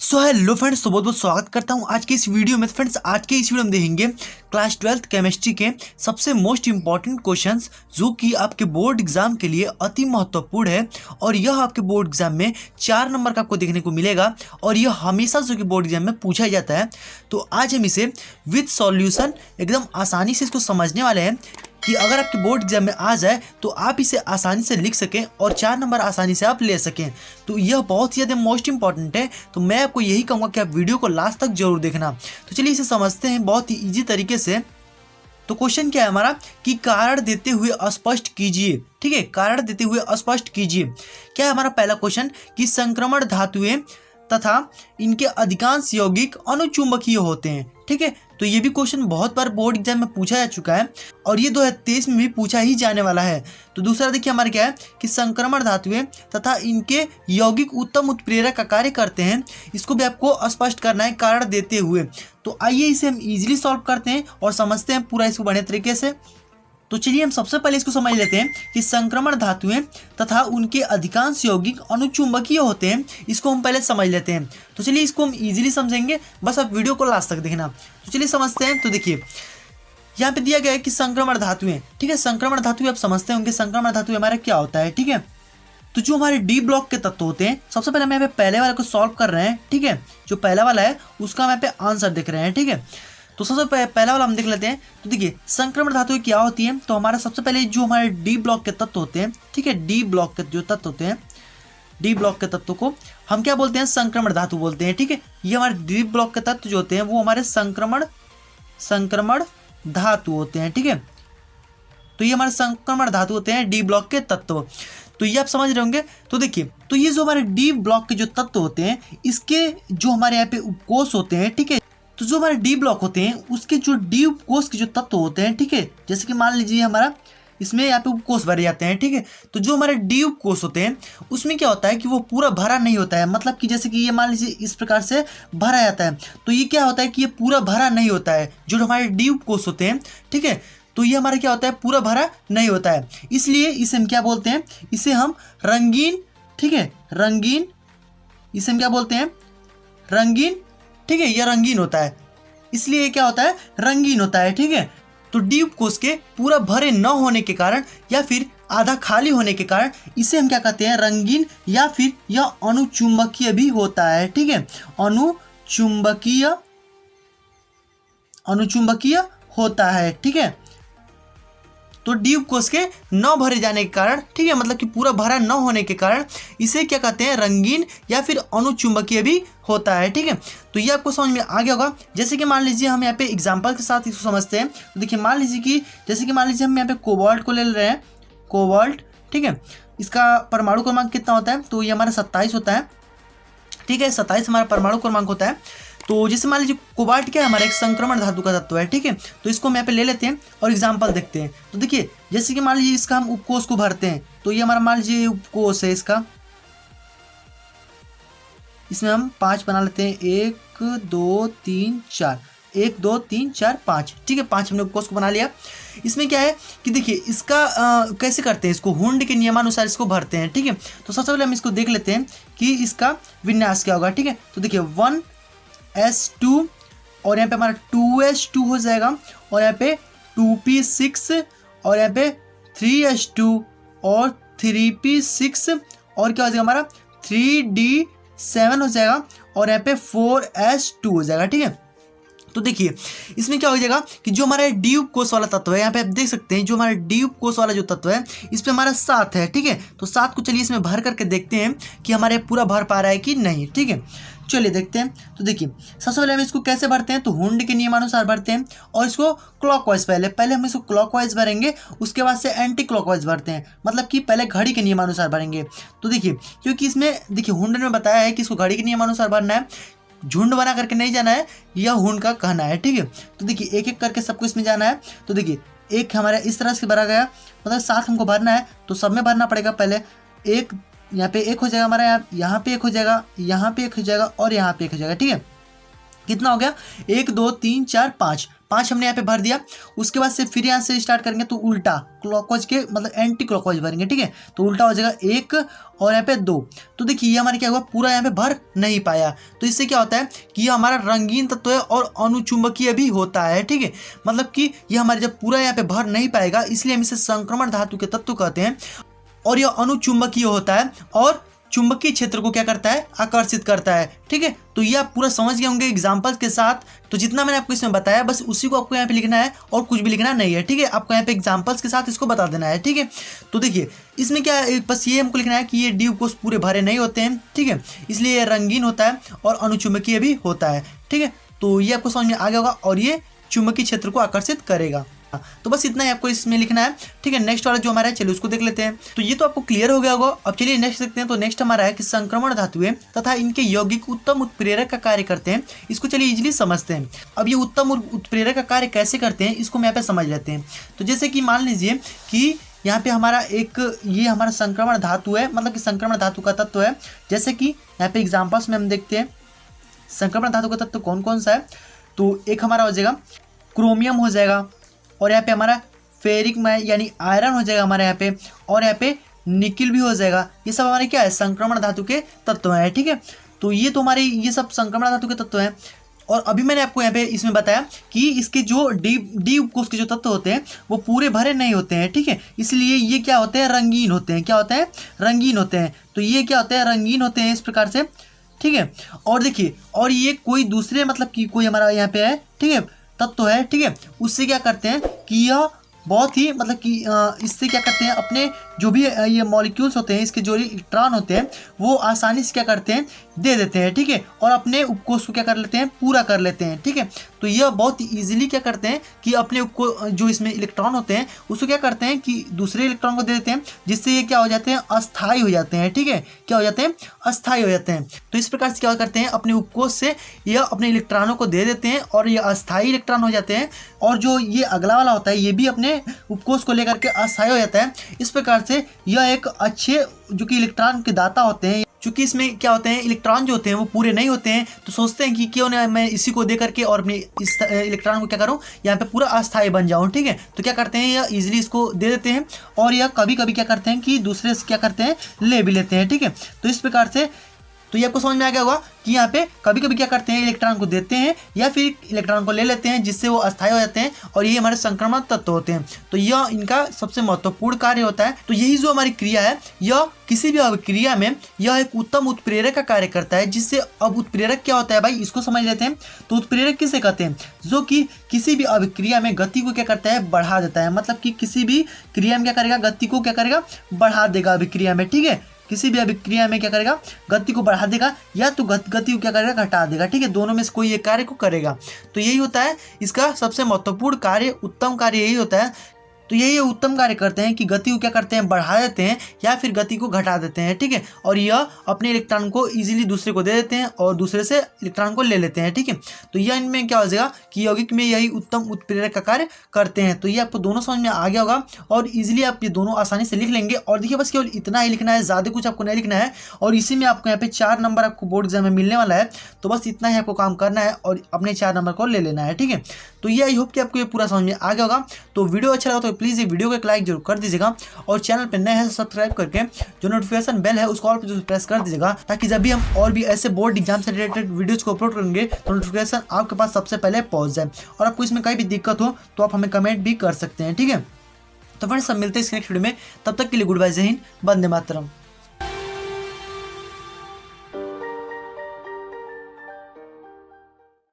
So hello friends, तो बहुत बहुत स्वागत करता हूं आज के इस वीडियो में। फ्रेंड्स, आज के इस वीडियो में देखेंगे क्लास 12th केमिस्ट्री के सबसे मोस्ट इंपॉर्टेंट क्वेश्चंस जो कि आपके बोर्ड एग्जाम के लिए अति महत्वपूर्ण है। और यह आपके बोर्ड एग्जाम में 4 नंबर का आपको देखने को मिलेगा और यह हमेशा जो कि बोर्ड एग्जाम में पूछा जाता है। तो आज हम इसे विद सॉल्यूशन एकदम आसानी से इसको समझने वाले हैं कि अगर आपके बोर्ड एग्जाम में आ जाए तो आप इसे आसानी से लिख सकें और 4 नंबर आसानी से आप ले सकें। तो यह बहुत ही ज़्यादा मोस्ट इंपॉर्टेंट है। तो मैं आपको यही कहूँगा कि आप वीडियो को लास्ट तक जरूर देखना। तो चलिए इसे समझते हैं बहुत ही ईजी तरीके से। तो क्वेश्चन क्या है हमारा कि कारण देते हुए स्पष्ट कीजिए। ठीक है, कारण देते हुए स्पष्ट कीजिए। क्या है हमारा पहला क्वेश्चन कि संक्रमण धातुएं तथा इनके अधिकांश यौगिक अनुचुंबकीय होते हैं। ठीक है, तो ये भी क्वेश्चन बहुत बार बोर्ड एग्जाम में पूछा जा चुका है और ये 2023 में भी पूछा ही जाने वाला है। तो दूसरा देखिए हमारा क्या है कि संक्रमण धातुएं तथा इनके यौगिक उत्तम उत्प्रेरक का कार्य करते हैं। इसको भी आपको स्पष्ट करना है कारण देते हुए। तो आइए इसे हम इजीली सॉल्व करते हैं और समझते हैं पूरा इसको बढ़िया तरीके से। तो चलिए हम सबसे पहले इसको समझ लेते हैं कि संक्रमण धातुएं तथा उनके अधिकांश यौगिक अनुचुंबकीय होते हैं। इसको हम पहले समझ लेते हैं। तो चलिए इसको हम इजीली समझेंगे, बस आप वीडियो को लास्ट तक देखना। तो चलिए समझते हैं। तो देखिए यहाँ पे दिया गया है कि संक्रमण धातुएं, ठीक है, संक्रमण धातुएं आप समझते होंगे संक्रमण धातुएं हमारा क्या होता है। ठीक है, तो जो हमारे डी ब्लॉक के तत्व होते हैं, सबसे पहले हम यहाँ पे पहले वाले को सॉल्व कर रहे हैं। ठीक है, जो पहला वाला है उसका हम यहाँ पे आंसर देख रहे हैं। ठीक है, तो सबसे पहला वाला हम देख लेते हैं। तो देखिए संक्रमण धातुएं क्या होती हैं। तो हमारा सबसे पहले जो हमारे डी ब्लॉक के तत्व होते हैं, ठीक है, डी ब्लॉक के जो तत्व होते हैं, डी ब्लॉक के तत्व को हम क्या बोलते हैं, संक्रमण धातु बोलते हैं। ठीक है, ये हमारे डी ब्लॉक के तत्व जो होते हैं वो हमारे संक्रमण धातु होते हैं। ठीक है, तो ये हमारे संक्रमण धातु होते हैं डी ब्लॉक के तत्व। तो ये आप समझ रहे होंगे। तो देखिए, तो ये जो हमारे डी ब्लॉक के जो तत्व होते हैं इसके जो हमारे यहाँ पे उपकोष होते हैं, ठीक है, तो जो हमारे डी ब्लॉक होते हैं उसके जो डी उपकोष के जो तत्व होते हैं, ठीक है, जैसे कि मान लीजिए हमारा इसमें यहाँ पे उपकोष भरे जाते हैं। ठीक है, तो जो हमारे डी उपकोष होते हैं उसमें क्या होता है कि वो पूरा भरा नहीं होता है। मतलब कि जैसे कि ये मान लीजिए इस प्रकार से भरा जाता है, तो ये क्या होता है कि ये पूरा भरा नहीं होता है। जो हमारे डी उपकोष होते हैं, ठीक है, तो ये हमारा क्या होता है, पूरा भरा नहीं होता है। इसलिए इसे हम क्या बोलते हैं, इसे हम रंगीन, ठीक है, रंगीन, इसे हम क्या बोलते हैं, रंगीन। ठीक है, यह रंगीन होता है, इसलिए ये क्या होता है, रंगीन होता है। ठीक है, तो डी उपकोष के पूरा भरे न होने के कारण या फिर आधा खाली होने के कारण इसे हम क्या कहते हैं, रंगीन, या फिर यह अनुचुंबकीय भी होता है। ठीक है, अनुचुंबकीय होता है। ठीक है, तो डी उपकोष के न भरे जाने के कारण, ठीक है, मतलब कि पूरा भरा न होने के कारण इसे क्या कहते हैं, रंगीन या फिर अनुचुंबकीय भी होता है। ठीक है, तो ये आपको समझ में आ गया होगा। जैसे कि मान लीजिए हम यहाँ पे एग्जांपल के साथ इसको समझते हैं। तो देखिए मान लीजिए कि जैसे कि मान लीजिए हम यहाँ पे कोबाल्ट को ले रहे हैं, कोबाल्ट, ठीक है, इसका परमाणु क्रमांक कितना होता है, तो ये हमारा 27 होता है। ठीक है, 27 हमारा परमाणु क्रमांक होता है। तो जैसे मान लीजिए कोबाल्ट क्या है, हमारा एक संक्रमण धातु का तत्व है। ठीक है, तो इसको हम यहाँ पे ले लेते हैं और एग्जांपल देखते हैं। तो देखिए जैसे कि मान लीजिए इसका हम उपकोष को भरते हैं, तो ये हमारा मान लीजिए उपकोष है इसका, इसमें हम 5 बना लेते हैं, 1 2 3 4, 1 2 3 4 5। ठीक है, 5 हमने उपकोष को बना लिया। इसमें क्या है कि देखिए इसका कैसे करते हैं, इसको हुंड के नियमानुसार इसको भरते हैं। ठीक है, तो सबसे पहले हम इसको देख लेते हैं कि इसका विन्यास क्या होगा। ठीक है, तो देखिए 1s2 और यहाँ पे हमारा 2s2 हो जाएगा और यहाँ पे 2p6 और यहाँ पे 3s2 और 3p6 और क्या हो जाएगा हमारा 3d7 हो जाएगा और यहाँ पे 4s2 हो जाएगा। ठीक है, तो देखिए इसमें क्या हो जाएगा कि जो हमारा डी उपकोष वाला तत्व है, यहाँ पे आप देख सकते हैं जो हमारा डी उपकोष वाला जो तत्व है इस पे हमारा 7 है। ठीक है, तो 7 को चलिए इसमें भर करके देखते हैं कि हमारे पूरा भर पा रहा है कि नहीं। ठीक है, चलिए देखते हैं। तो देखिए सबसे पहले हम इसको कैसे भरते हैं, तो हुंड के नियमानुसार भरते हैं और इसको क्लॉकवाइज पहले हम इसको क्लॉकवाइज भरेंगे, उसके बाद से एंटी क्लॉकवाइज भरते हैं, मतलब कि पहले घड़ी के नियमानुसार भरेंगे। तो देखिए क्योंकि इसमें देखिए हुंड ने बताया है कि इसको घड़ी के नियमानुसार भरना है, झुंड बना करके नहीं जाना है, यह हुंड का कहना है। ठीक है, तो देखिए एक एक करके सबको इसमें जाना है। तो देखिए एक हमारा इस तरह से भरा गया, मतलब 7 हमको भरना है, तो सब में भरना पड़ेगा। पहले एक यहाँ पे एक हो जाएगा हमारा, यहाँ पे एक हो जाएगा, यहाँ पे एक हो जाएगा और यहाँ पे एक हो जाएगा। ठीक है, कितना हो गया, 1 2 3 4 5, 5 हमने यहाँ पे भर दिया। उसके बाद से फिर यहाँ से स्टार्ट करेंगे तो उल्टा क्लॉकवाइज के मतलब एंटी क्लॉकवाइज भरेंगे, ठीक है। तो उल्टा हो जाएगा 1 और यहाँ पे 2। तो देखिए ये हमारे क्या हुआ, पूरा यहाँ पे भर नहीं पाया। तो इससे क्या होता है कि ये हमारा रंगीन तत्व है और अनुचुंबकीय भी होता है, ठीक है। मतलब कि ये हमारे जब पूरा यहाँ पे भर नहीं पाएगा, इसलिए हम इसे संक्रमण धातु के तत्व कहते हैं। और यह अनुचुंबकीय होता है और चुंबकीय क्षेत्र को क्या करता है, आकर्षित करता है, ठीक है। तो ये आप पूरा समझ गए होंगे एग्जांपल्स के साथ। तो जितना मैंने आपको इसमें बताया बस उसी को आपको यहाँ पे लिखना है और कुछ भी लिखना नहीं है, ठीक है। आपको यहाँ पे एग्जांपल्स के साथ इसको बता देना है, ठीक है। तो देखिए इसमें क्या है, बस ये हमको लिखना है कि ये डी उपकोष पूरे भरे नहीं होते हैं, ठीक है। इसलिए ये रंगीन होता है और अनुचुंबकीय भी होता है, ठीक है। तो ये आपको समझ में आ गया होगा और ये चुंबकीय क्षेत्र को आकर्षित करेगा। तो बस इतना ही आपको इसमें लिखना है, ठीक है। नेक्स्ट वाला जो हमारा है चलिए उसको देख लेते हैं। तो ये तो आपको क्लियर हो गया होगा। अब चलिए नेक्स्ट देखते हैं। तो नेक्स्ट हमारा है कि संक्रमण धातुएं तथा इनके यौगिक उत्तम उत्प्रेरक का कार्य करते हैं। इसको चलिए इजीली समझते हैं। अब ये उत्तम उत्प्रेरक का कार्य कैसे करते हैं इसको हम यहाँ पे समझ लेते हैं। तो जैसे कि मान लीजिए कि यहाँ पे हमारा एक ये हमारा संक्रमण धातु है, मतलब कि संक्रमण धातु का तत्व है। जैसे कि यहाँ पे एग्जाम्पल्स में हम देखते हैं संक्रमण धातु का तत्व कौन कौन सा है। तो एक हमारा हो जाएगा क्रोमियम हो जाएगा, और यहाँ पे हमारा फेरिक में यानी आयरन हो जाएगा हमारे यहाँ पे, और यहाँ पे निकिल भी हो जाएगा। ये सब हमारे क्या है, संक्रमण धातु के तत्व हैं, ठीक है। तो ये तो हमारे ये सब संक्रमण धातु के तत्व हैं। और अभी मैंने आपको यहाँ पे इसमें बताया कि इसके जो डी उपकोष के जो तत्व होते हैं वो पूरे भरे नहीं होते हैं, ठीक है। इसलिए ये क्या होते हैं, रंगीन होते हैं। क्या होते हैं, रंगीन होते हैं। तो ये क्या होते हैं, रंगीन होते हैं इस प्रकार से, ठीक है। और देखिए और ये कोई दूसरे मतलब कि कोई हमारा यहाँ पे है, ठीक है, तत्व है, ठीक है। उससे क्या करते हैं कि यह बहुत ही मतलब कि इससे क्या करते हैं, अपने जो भी ये मॉलिक्यूल्स होते हैं, इसके जो इलेक्ट्रॉन होते हैं वो आसानी से क्या करते हैं, दे देते हैं, ठीक है। और अपने उपकोष को क्या कर लेते हैं, पूरा कर लेते हैं, ठीक है। तो यह बहुत ईजिली क्या करते हैं कि अपने उपकोष जो इसमें इलेक्ट्रॉन होते हैं उसको क्या करते हैं कि दूसरे इलेक्ट्रॉन को दे देते हैं, जिससे ये क्या हो जाते हैं, अस्थायी हो जाते हैं, ठीक है। क्या हो जाते हैं, अस्थायी हो जाते हैं। तो इस प्रकार से क्या करते हैं, अपने उपकोष से यह अपने इलेक्ट्रॉनों को दे देते हैं और ये अस्थायी इलेक्ट्रॉन हो जाते हैं। और जो ये अगला वाला होता है ये भी अपने उपकोष को लेकर के अस्थायी हो जाता है। इस प्रकार से यह एक अच्छे जो कि इलेक्ट्रॉन के दाता होते हैं, क्योंकि इसमें क्या होते हैं, इलेक्ट्रॉन जो होते हैं वो पूरे नहीं होते हैं। तो सोचते हैं कि क्यों ना मैं इसी को दे करके और अपने इस इलेक्ट्रॉन को क्या करूं, यहाँ पे पूरा अस्थायी बन जाऊं, ठीक है। तो क्या करते हैं, यह इजीली इसको दे देते हैं। और यह कभी कभी क्या करते हैं कि दूसरे से क्या करते हैं, ले भी लेते हैं, ठीक है। तो इस प्रकार से तो ये आपको समझ में आ गया होगा कि यहाँ पे कभी कभी क्या करते हैं, इलेक्ट्रॉन को देते हैं या फिर इलेक्ट्रॉन को ले लेते हैं, जिससे वो अस्थायी हो जाते हैं और ये हमारे संक्रमण तत्व होते हैं। तो यह इनका सबसे महत्वपूर्ण कार्य होता है। तो यही जो हमारी क्रिया है, यह किसी भी अभिक्रिया में यह एक उत्तम उत्प्रेरक का कार्य करता है। जिससे अब उत्प्रेरक क्या होता है भाई, इसको समझ लेते हैं। तो उत्प्रेरक किसे कहते हैं, जो कि किसी भी अभिक्रिया में गति को क्या करता है, बढ़ा देता है। मतलब कि किसी भी क्रिया में क्या करेगा, गति को क्या करेगा, बढ़ा देगा अभिक्रिया में, ठीक है। किसी भी अभिक्रिया में क्या करेगा, गति को बढ़ा देगा या तो गति को क्या करेगा, घटा देगा, ठीक है। दोनों में से कोई एक कार्य को करेगा। तो यही होता है इसका सबसे महत्वपूर्ण कार्य, उत्तम कार्य यही होता है। तो यही उत्तम कार्य करते हैं कि गति को क्या करते हैं, बढ़ा देते हैं या फिर गति को घटा देते हैं, ठीक है। और यह अपने इलेक्ट्रॉन को इजीली दूसरे को दे देते हैं और दूसरे से इलेक्ट्रॉन को ले लेते हैं, ठीक है। तो यह इनमें क्या हो जाएगा कि यौगिक में यही उत्तम उत्प्रेरक का कार्य करते हैं। तो ये आपको दोनों समझ में आ गया होगा और इजीली आप ये दोनों आसानी से लिख लेंगे। और देखिए बस केवल इतना ही लिखना है, ज़्यादा कुछ आपको नहीं लिखना है। और इसी में आपको यहाँ पे 4 नंबर आपको बोर्ड एग्जाम में मिलने वाला है। तो बस इतना ही आपको काम करना है और अपने 4 नंबर को ले लेना है, ठीक है। तो ये आई होप कि आपको ये पूरा समझ में आ गया होगा। तो वीडियो अच्छा लगा तो प्लीज़ ये वीडियो को एक लाइक जरूर कर दीजिएगा और चैनल पर नए हैं तो सब्सक्राइब करके जो नोटिफिकेशन बेल है उसको ऑल पर प्रेस कर दीजिएगा, ताकि जब भी हम और भी ऐसे बोर्ड एग्जाम से रिलेटेड वीडियोस को अपलोड करेंगे तो नोटिफिकेशन आपके पास सबसे पहले पहुंच जाए। और आपको इसमें कहीं भी दिक्कत हो तो आप हमें कमेंट भी कर सकते हैं, ठीक है। तो फ्रेंड्स सब मिलते हैं इस नेक्स्ट वीडियो में, तब तक के लिए गुड बाय, जय हिंद, वंदे मातरम।